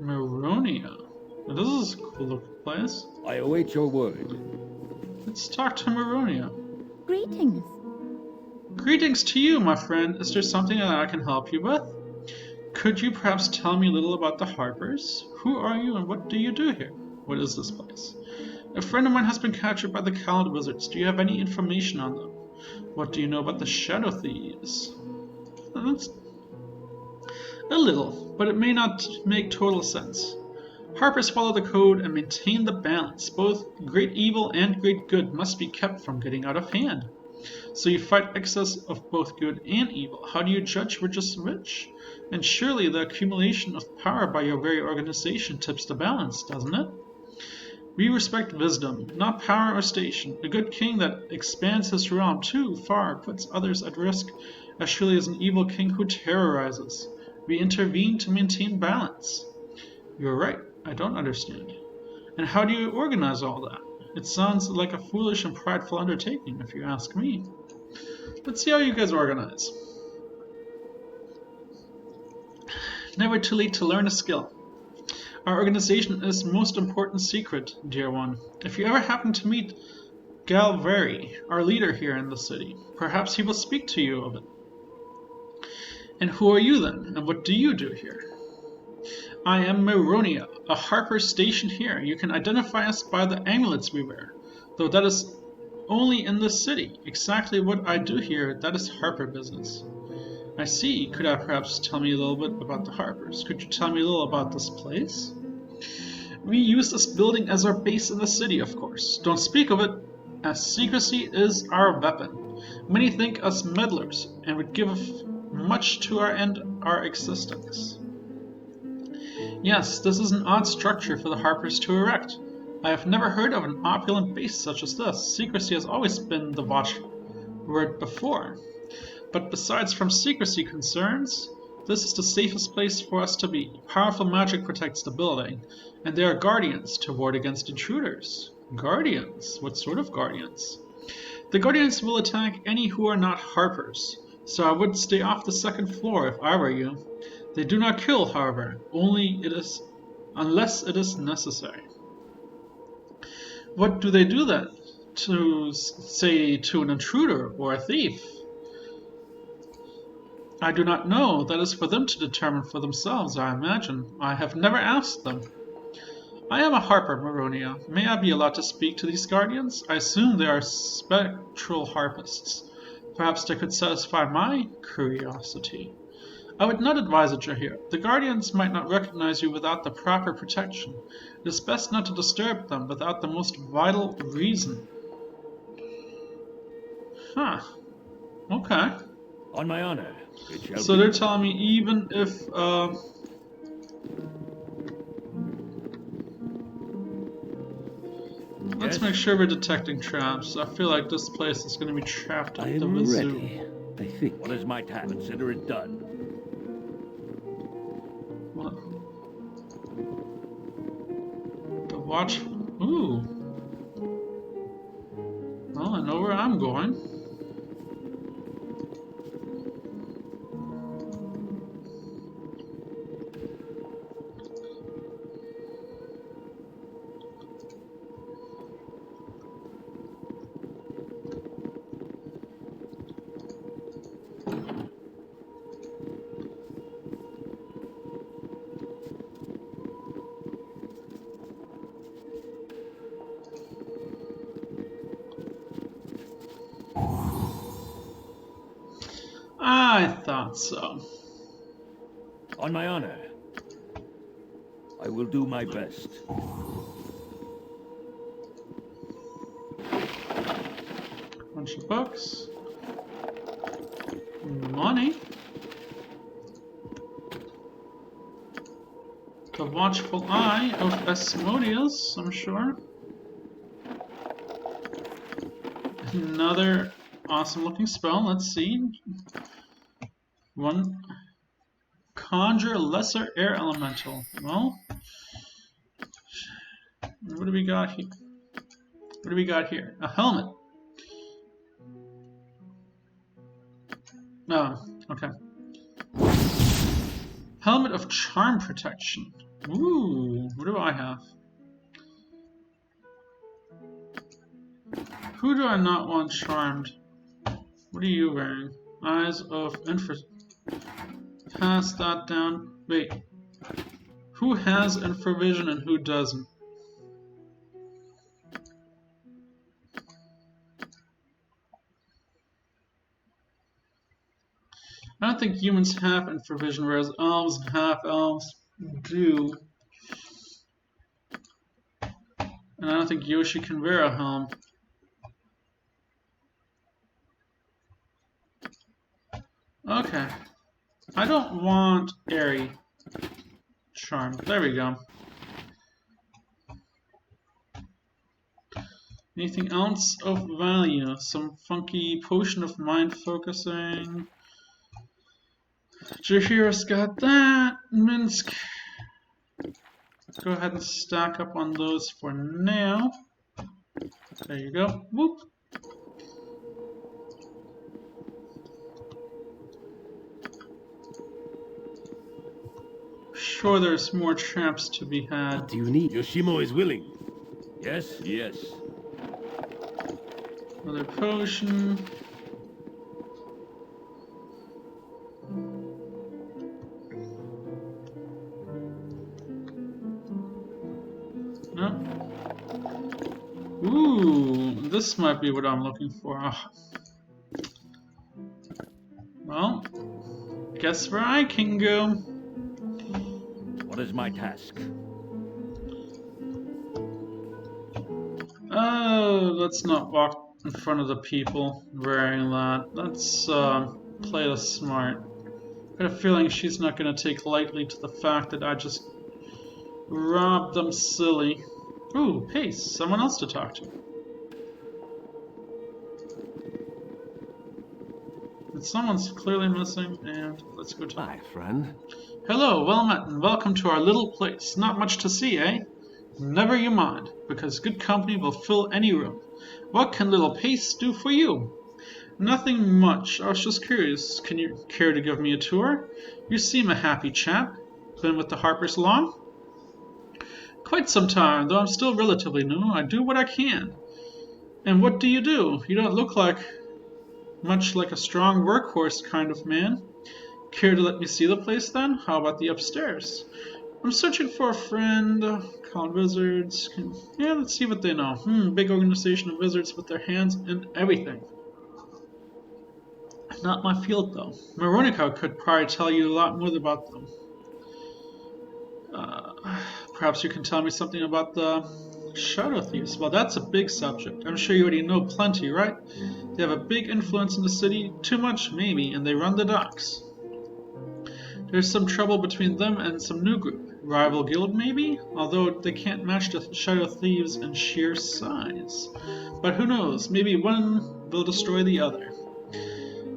Maronia. This is a cool looking place. I await your word. Let's talk to Maronia. Greetings. Greetings to you, my friend. Is there something that I can help you with? Could you perhaps tell me a little about the Harpers? Who are you and what do you do here? What is this place? A friend of mine has been captured by the Cloud Wizards. Do you have any information on them? What do you know about the Shadow Thieves? That's a little, but it may not make total sense. Harpers follow the code and maintain the balance. Both great evil and great good must be kept from getting out of hand. So you fight excess of both good and evil. How do you judge which is which? And surely the accumulation of power by your very organization tips the balance, doesn't it? We respect wisdom, not power or station. A good king that expands his realm too far puts others at risk, as surely as an evil king who terrorizes. We intervene to maintain balance. You're right, I don't understand. And how do you organize all that? It sounds like a foolish and prideful undertaking, if you ask me. Let's see how you guys organize. Never too late to learn a skill. Our organization is most important secret, dear one. If you ever happen to meet Galveri, our leader here in the city, perhaps he will speak to you of it. And who are you then, and what do you do here? I am Meronia, a Harper stationed here. You can identify us by the amulets we wear, though that is only in this city. Exactly what I do here, that is Harper business. I see. Could I perhaps tell me a little bit about the Harpers? Could you tell me a little about this place? We use this building as our base in the city, of course. Don't speak of it, as secrecy is our weapon. Many think us meddlers, and would give much to our end our existence. Yes, this is an odd structure for the Harpers to erect. I have never heard of an opulent base such as this. Secrecy has always been the watchword before. But besides from secrecy concerns, this is the safest place for us to be. Powerful magic protects the building, and there are guardians to ward against intruders. Guardians? What sort of guardians? The guardians will attack any who are not Harpers, so I would stay off the second floor if I were you. They do not kill, however, unless it is necessary. What do they do then? To an intruder or a thief? I do not know. That is for them to determine for themselves, I imagine. I have never asked them. I am a Harper, Maronia. May I be allowed to speak to these guardians? I assume they are spectral harpists. Perhaps they could satisfy my curiosity. I would not advise it, Jahir. The guardians might not recognize you without the proper protection. It is best not to disturb them without the most vital reason. Huh. Okay. On my honor, it shall So be. they're telling me even if let's Yes? make sure we're detecting traps. I feel like this place is going to be trapped I at the am wazoo. ready, I think. What is my task? Consider it done. What? The watch. Ooh. Well, I know where I'm going. I thought so. On my honor, I will do my best. Bunch of books. Money. The watchful eye of Asmodeus, I'm sure. Another awesome looking spell. Let's see. One. Conjure lesser air elemental. Well, what do we got here? What do we got here? A helmet. Oh, okay. Helmet of charm protection. Ooh, what do I have? Who do I not want charmed? What are you wearing? Eyes of infra. Pass that down. Wait. Who has infravision and who doesn't? I don't think humans have infravision, whereas elves and half-elves do. And I don't think Yoshi can wear a helm. Okay. I don't want airy charm. There we go. Anything else of value? Some funky potion of mind focusing. Jaheira's got that. Minsk. Go ahead and stack up on those for now. There you go. Whoop. Sure, there's more traps to be had. What do you need? Yoshimo is willing. Yes, yes. Another potion. No. Ooh, this might be what I'm looking for. Oh. Well, guess where I can go. What is my task? Oh, let's not walk in front of the people wearing that. Let's play this smart. I got a feeling she's not going to take lightly to the fact that I just robbed them silly. Ooh, hey, someone else to talk to. And someone's clearly missing, and let's go talk. My friend. Hello, well met, and welcome to our little place. Not much to see, eh? Never you mind, because good company will fill any room. What can little Pace do for you? Nothing much. I was just curious. Can you care to give me a tour? You seem a happy chap. Been with the Harpers long? Quite some time, though I'm still relatively new. I do what I can. And what do? You don't look much like a strong workhorse kind of man. Care to let me see the place then? How about the upstairs? I'm searching for a friend. Called wizards. Yeah, let's see what they know. Big organization of wizards with their hands in everything. Not my field though. Veronica could probably tell you a lot more about them. Perhaps you can tell me something about the shadow thieves. Well, that's a big subject. I'm sure you already know plenty, right? They have a big influence in the city. Too much, maybe, and they run the docks. There's some trouble between them and some new group. Rival guild, maybe? Although they can't match the shadow thieves in sheer size. But who knows? Maybe one will destroy the other.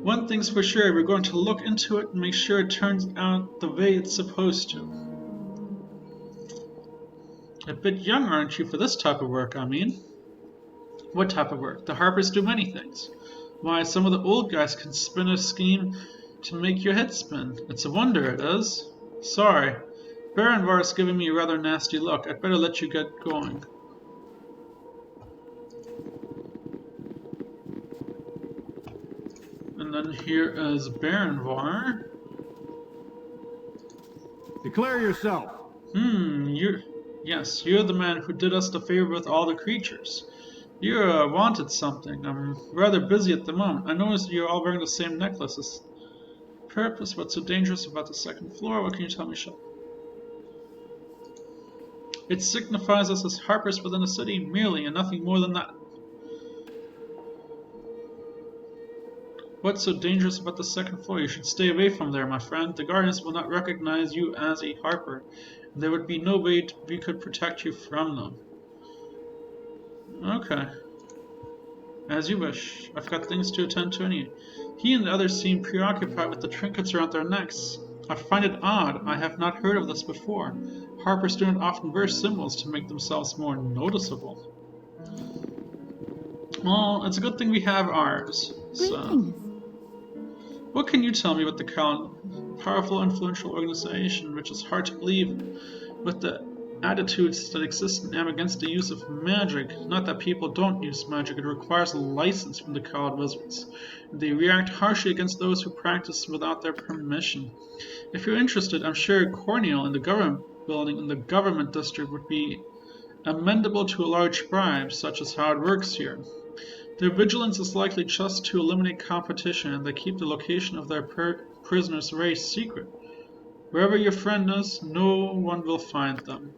One thing's for sure, we're going to look into it and make sure it turns out the way it's supposed to. A bit young, aren't you, for this type of work, I mean? What type of work? The Harpers do many things. Why, some of the old guys can spin a scheme to make your head spin. It's a wonder it is. Sorry. Baranvar's giving me a rather nasty look. I'd better let you get going. And then here is Baranvar. Declare yourself. You're the man who did us the favor with all the creatures. You wanted something. I'm rather busy at the moment. I noticed you're all wearing the same necklaces. Purpose, what's so dangerous about the second floor? What can you tell me, Shep? It signifies us as Harpers within the city merely, and nothing more than that. What's so dangerous about the second floor? You should stay away from there, my friend. The guardians will not recognize you as a Harper. And there would be no way we could protect you from them. Okay. As you wish. I've got things to attend to anyway. He and the others seem preoccupied with the trinkets around their necks. I find it odd. I have not heard of this before. Harpers do not often wear symbols to make themselves more noticeable. Well, it's a good thing we have ours. So, what can you tell me about the Count? Powerful, influential organization, which is hard to believe with the attitudes that exist in them against the use of magic. Not that people don't use magic, it requires a license from the coward wizards. They react harshly against those who practice without their permission. If you're interested, I'm sure Cornel in the government building in the government district would be amendable to a large bribe, such as how it works here. Their vigilance is likely just to eliminate competition, and they keep the location of their prisoners very secret. Wherever your friend is, no one will find them.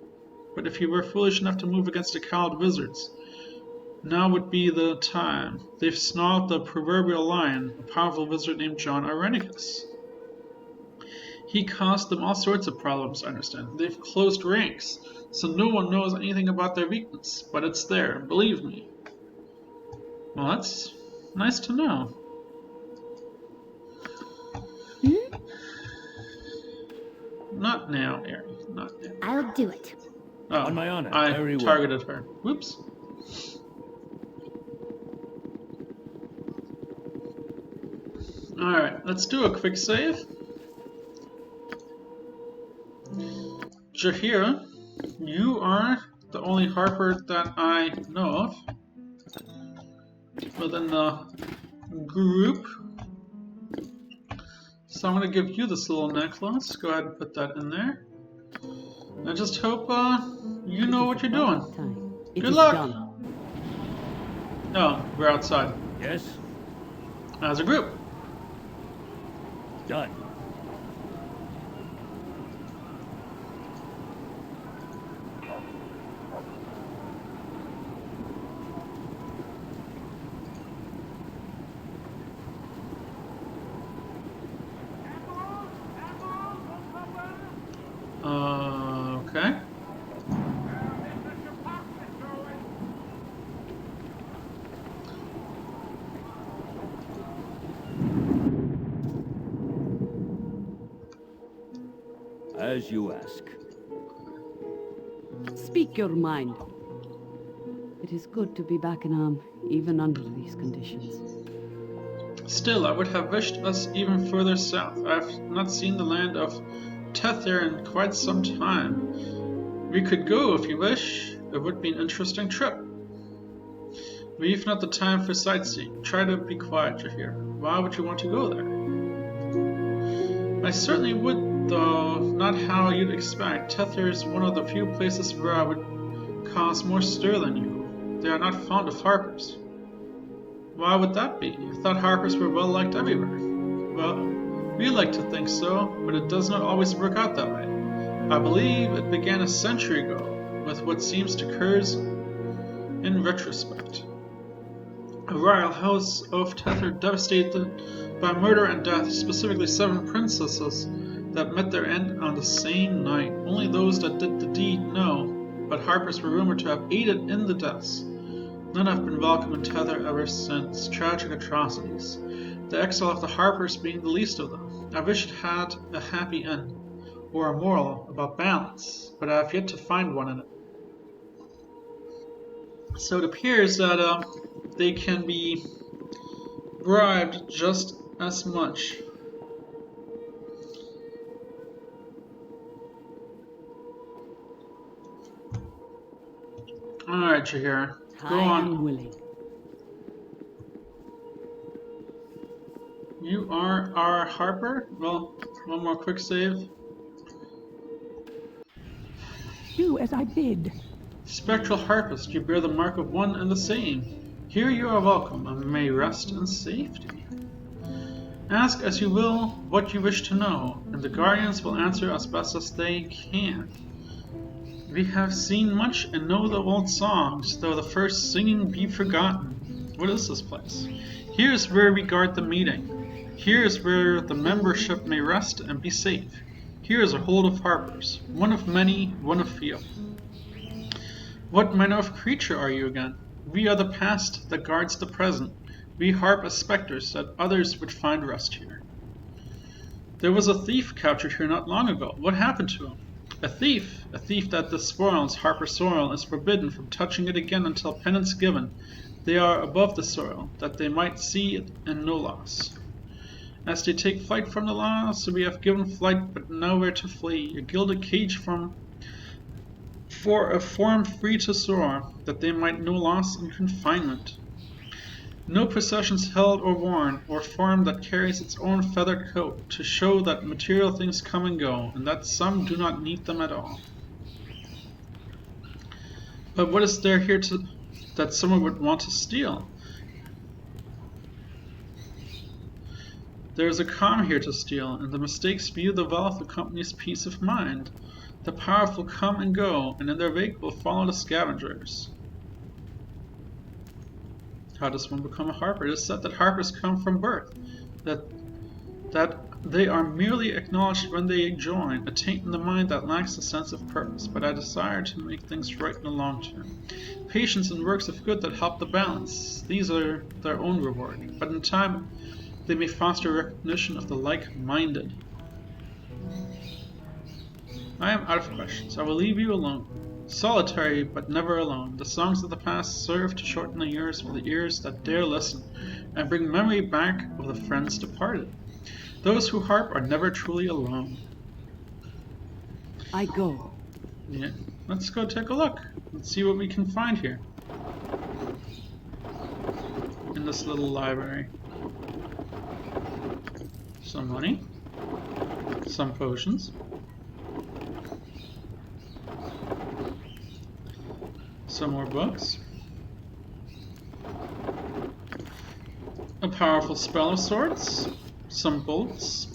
But if you were foolish enough to move against the cowled wizards, now would be the time. They've snarled the proverbial lion, a powerful wizard named John Irenicus. He caused them all sorts of problems, I understand. They've closed ranks, so no one knows anything about their weakness, but it's there, believe me. Well, that's nice to know. Not now, Ari. Not now. I'll do it. Oh, On my honor, I very well. targeted her. Whoops. Alright, let's do a quick save. Jahira, you are the only Harper that I know of within the group. So I'm going to give you this little necklace. Go ahead and put that in there. I just hope you know what you're doing. Good luck! Oh, we're outside. Yes? As a group. Done. Okay. As you ask. Speak your mind. It is good to be back in Am, even under these conditions. Still, I would have wished us even further south. I've not seen the land of Tether in quite some time. We could go if you wish. It would be an interesting trip. We've not the time for sightseeing. Try to be quiet, Jahir. Why would you want to go there? I certainly would, though not how you'd expect. Tether is one of the few places where I would cause more stir than you. They are not fond of Harpers. Why would that be? I thought Harpers were well liked everywhere. Well, we like to think so, but it does not always work out that way. I believe it began a century ago, with what seems to curse in retrospect. A royal house of Tether devastated by murder and death, specifically 7 princesses that met their end on the same night. Only those that did the deed know, but Harpers were rumored to have aided in the deaths. None have been welcome in Tether ever since. Tragic atrocities. The exile of the Harpers being the least of them. I wish it had a happy end, or a moral about balance, but I have yet to find one in it. So it appears that they can be bribed just as much. Alright, Jahir. Go on. I am willing. You are our Harper? Well, one more quick save. Do as I bid. Spectral Harpist, you bear the mark of one and the same. Here you are welcome, and may rest in safety. Ask as you will what you wish to know, and the Guardians will answer as best as they can. We have seen much and know the old songs, though the first singing be forgotten. What is this place? Here is where we guard the meeting. Here is where the membership may rest and be safe. Here is a hold of Harpers, one of many, one of few. What manner of creature are you again? We are the past that guards the present. We harp as specters that others would find rest here. There was a thief captured here not long ago. What happened to him? A thief that despoils Harper soil is forbidden from touching it again until penance given. They are above the soil, that they might see it and no loss. As they take flight from the law, so we have given flight but nowhere to flee. A gilded cage from for a form free to soar, that they might know loss in confinement. No processions held or worn, or form that carries its own feathered coat, to show that material things come and go, and that some do not need them at all. But what is there here that someone would want to steal? There is a calm here to steal, and the mistakes view the wealth accompanies peace of mind. The powerful come and go, and in their wake will follow the scavengers. How does one become a harper? It is said that harpers come from birth, that they are merely acknowledged when they join, a taint in the mind that lacks a sense of purpose, but a desire to make things right in the long term. Patience and works of good that help the balance, these are their own reward, but in time they may foster recognition of the like-minded. I am out of questions. I will leave you alone. Solitary, but never alone. The songs of the past serve to shorten the years for the ears that dare listen, and bring memory back of the friends departed. Those who harp are never truly alone. I go. Yeah, let's go take a look. Let's see what we can find here. In this little library. Some money. Some potions. Some more books. A powerful spell of sorts. Some bolts.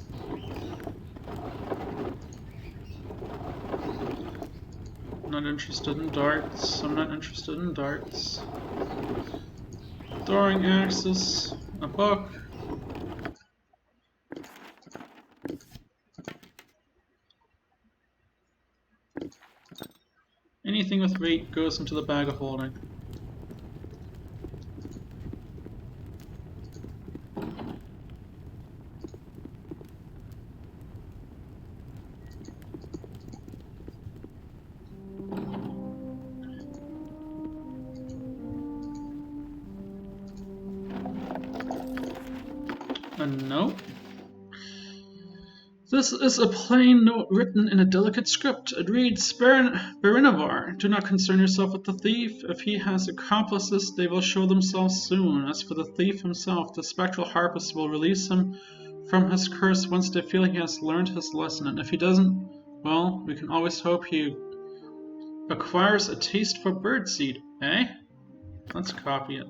I'm not interested in darts. I'm not interested in darts. Throwing axes. A book. Anything with weight goes into the bag of holding. A note. This is a plain note written in a delicate script. It reads, Berinavar, do not concern yourself with the thief. If he has accomplices, they will show themselves soon. As for the thief himself, the spectral harpist will release him from his curse once they feel he has learned his lesson. And if he doesn't, well, we can always hope he acquires a taste for birdseed, eh? Let's copy it.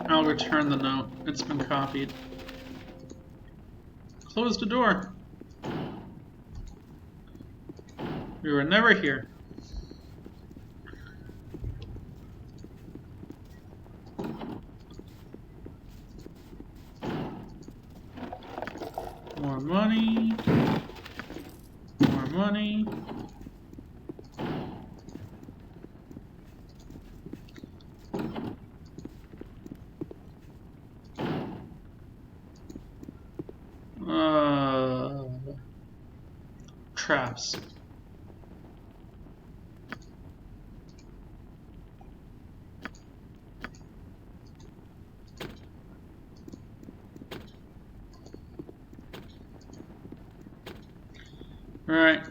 I'll return the note. It's been copied. Close the door. We were never here. More money. More money. Traps. All right.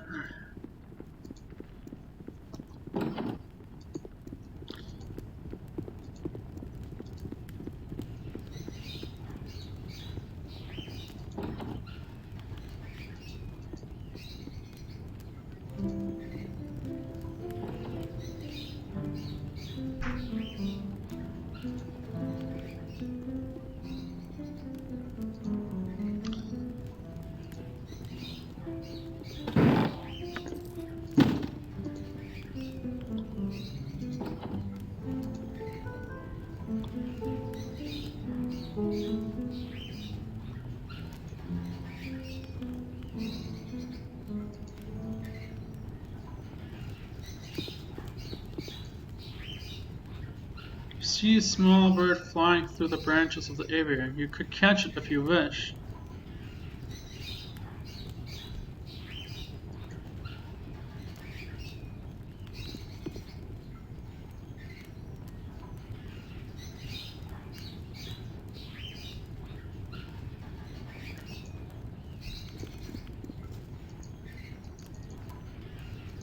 See a small bird flying through the branches of the aviary. You could catch it if you wish.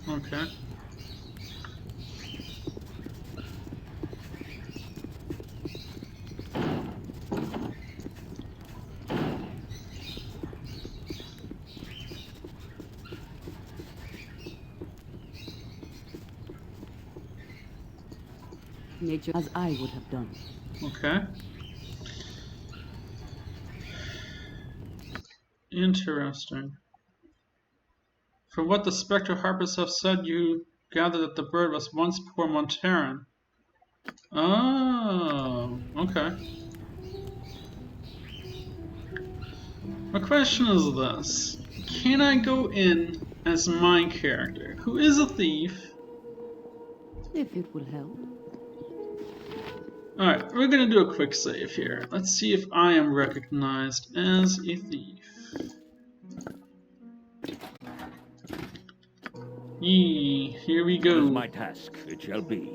Okay. Nature as I would have done. Okay. Interesting. From what the Spectre Harpers have said, you gather that the bird was once poor Monteran. Oh, okay. My question is this. Can I go in as my character, who is a thief? If it will help. Alright, we're gonna do a quick save here. Let's see if I am recognized as a thief. Yee, here we What is go. my task? It shall be.